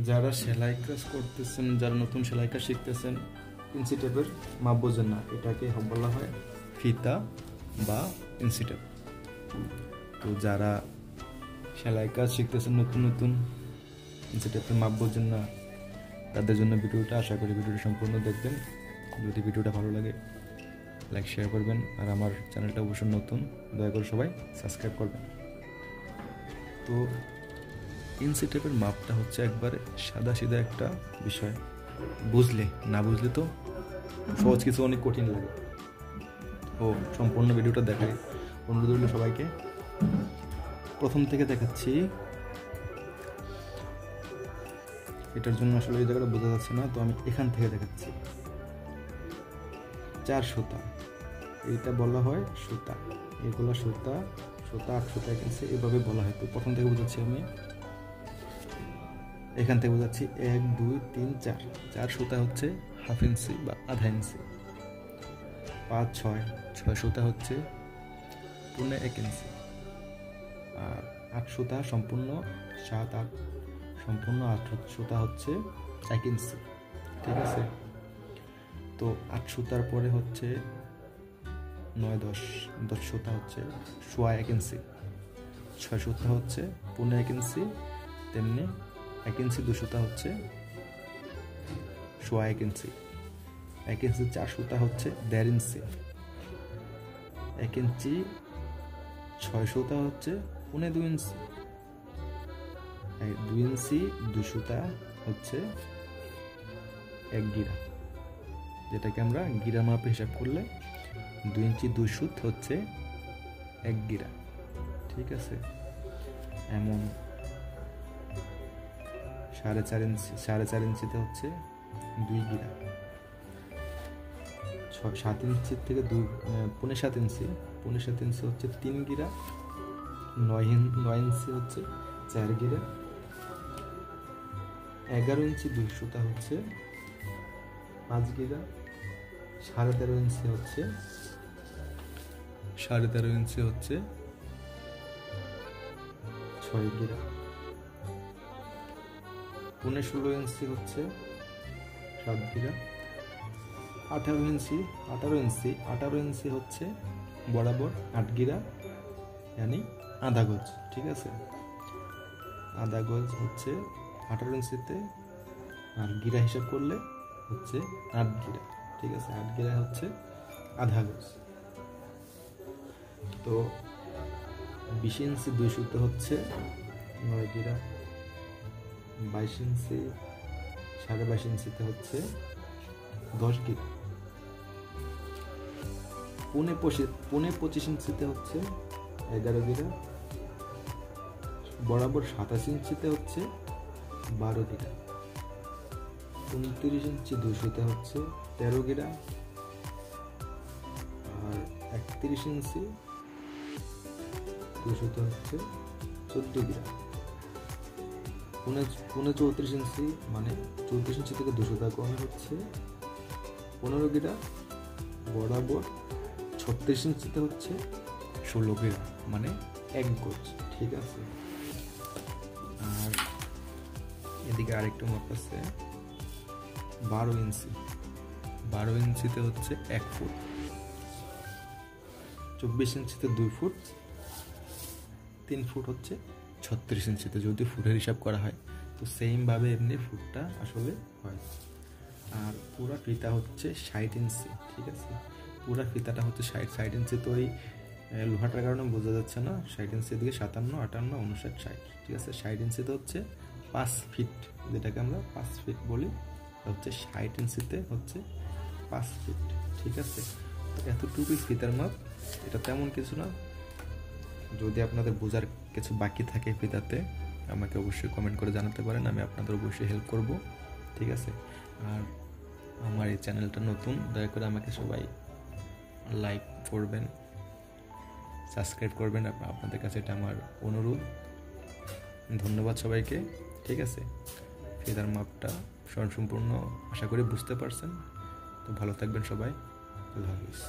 যারা সেলাই কাজ করতেছেন, যারা নতুন সেলাই কাজ শিখতেছেন, ইঞ্চি টেপের মাপ বোঝেন না, এটাকে বলা হয় ফিতা বা ইঞ্চি টেপ। তো যারা সেলাই কাজ শিখতেছেন নতুন নতুন, ইঞ্চি টেপের মাপ বোঝেন না, তাদের জন্য ভিডিওটা, আশা করি ভিডিওটা সম্পূর্ণ দেখবেন। যদি ভিডিওটা ভালো লাগে লাইক শেয়ার করবেন, আর আমার চ্যানেলটা অবশ্যই নতুন, দয়া করে সবাই সাবস্ক্রাইব করবেন। তো ইঞ্চি টেপের মাপটা হচ্ছে একবারে সাদা সিধা একটা বিষয়, বুঝলে না বুঝলে তো সহজ কিছু অনেক কঠিন লাগে। ও সম্পূর্ণ ভিডিওটা দেখাই, অনুরোধ রইল সবাইকে। প্রথম থেকে দেখাচ্ছি, এটার জন্য আসলে এই জায়গাটা বোঝা যাচ্ছে না, তো আমি এখান থেকে দেখাচ্ছি। 4 সুতা, এইটা বলা হয় সুতা, এগুলো সুতা, 8 সুতা এখানে এভাবে বলা হয়। তো প্রথম থেকে বোঝাচ্ছি আমি, এখান থেকে বোঝাচ্ছি 1 2 3 4, 4 সুতা হচ্ছে হাফ ইঞ্চি বা আধা ইঞ্চি। 5 6 সুতা হচ্ছে 1.5 ইঞ্চি। আর 8 সুতা সম্পূর্ণ, 7 8 সম্পূর্ণ 8 সুতা হচ্ছে 1 ইঞ্চি। ঠিক আছে, তো 8 সুতার পরে হচ্ছে 9 10 সুতা হচ্ছে 1.5 ইঞ্চি। 6 সুতা হচ্ছে 1.5 ইঞ্চি, তেমনি 1 ইঞ্চি 2 সুতা হচ্ছে 1.5 ইঞ্চি। 1 ইঞ্চি 4 সুতা হচ্ছে 1.5 ইঞ্চি। 1 ইঞ্চি 6 সুতা হচ্ছে 2.5 ইঞ্চি। 2 ইঞ্চি 2 সুতা হচ্ছে 1 গিরা, যেটাকে আমরা গিরা মাপে হিসাব করলে 2 ইঞ্চি 2 সুত হচ্ছে 1 গিরা। ঠিক আছে, এমন 4.5 ইঞ্চিতে হচ্ছে 2 গিরা। 7 ইঞ্চির থেকে 2.5 ইঞ্চি, 2.5 ইঞ্চি হচ্ছে 3 গিরা। 9 ইঞ্চি হচ্ছে 4 গিরা। 11 ইঞ্চি 2 সুতা হচ্ছে 5 গিরা। 13.5 ইঞ্চি হচ্ছে 6 গিরা। 16 ইঞ্চি হচ্ছে 7 গিরা। 18 ইঞ্চি হচ্ছে বরাবর 8 গিরা, यानी আধা গজ। ঠিক আছে, আধা গজ হচ্ছে 18 ইঞ্চিতে, আর গিরা হিসাব করলে হচ্ছে 8 গিরা। ঠিক আছে, 8 গিরা হচ্ছে আধা গজ। তো 20 ইঞ্চি 2 সুতো হচ্ছে 9 গিরা। 22 ইঞ্চি 22.5 ইঞ্চিতে হচ্ছে 10 গিরা। 25 ইঞ্চিতে হচ্ছে 11 গিরা। বরাবর 27 ইঞ্চিতে হচ্ছে 12 গিরা। 29 ইঞ্চি 2 সুতো হচ্ছে 13 গিরা। আর 31 ইঞ্চি 2 সুতো হচ্ছে 14 গিরা। 34 ইঞ্চি, মানে 34 ইঞ্চি থেকে 2 সুতা কমে হচ্ছে 15 গিরা। বরাবর 36 ইঞ্চিতে হচ্ছে 16 গিরা, মানে 1 গজ। ঠিক আছে, আর এদিকে আরেকটু মাপ আছে 12 ইঞ্চি। 12 ইঞ্চিতে হচ্ছে 1 ফুট। 24 ইঞ্চিতে 2 ফুট। 3 ফুট হচ্ছে 36 ইঞ্চিতে, যদি ফুটের হিসাব করা হয়। তো সেমভাবে এমনি ফুটটা আসলে হয়। আর পুরা ফিতা হচ্ছে 60 ইঞ্চি। ঠিক আছে, পুরা ফিতাটা হচ্ছে 60 ইঞ্চি। তো এই লোহাটার কারণে বোঝা যাচ্ছে না, 60 ইঞ্চির দিকে 57 58 59 60। ঠিক আছে, 60 ইঞ্চিতে হচ্ছে 5 ফিট, যেটাকে আমরা 5 ফিট বলি, হচ্ছে 60 ইঞ্চিতে হচ্ছে 5 ফিট। ঠিক আছে, এতটুকুই ফিতার মাপ, এটা তেমন কিছু না। যদি আপনাদের বোঝার কিছু বাকি থাকে ফিতাতে, আমাকে অবশ্যই কমেন্ট করে জানাতে পারেন, আমি আপনাদের অবশ্যই হেল্প করব। ঠিক আছে, আর আমার এই চ্যানেলটা নতুন, দয়া করে আমাকে সবাই লাইক করবেন, সাবস্ক্রাইব করবেন, আপনাদের কাছে এটা আমার অনুরোধ। ধন্যবাদ সবাইকে। ঠিক আছে, ফিতার মাপটা সম্পূর্ণ আশা করি বুঝতে পারছেন। তো ভালো থাকবেন সবাই, আল্লাহ হাফিজ।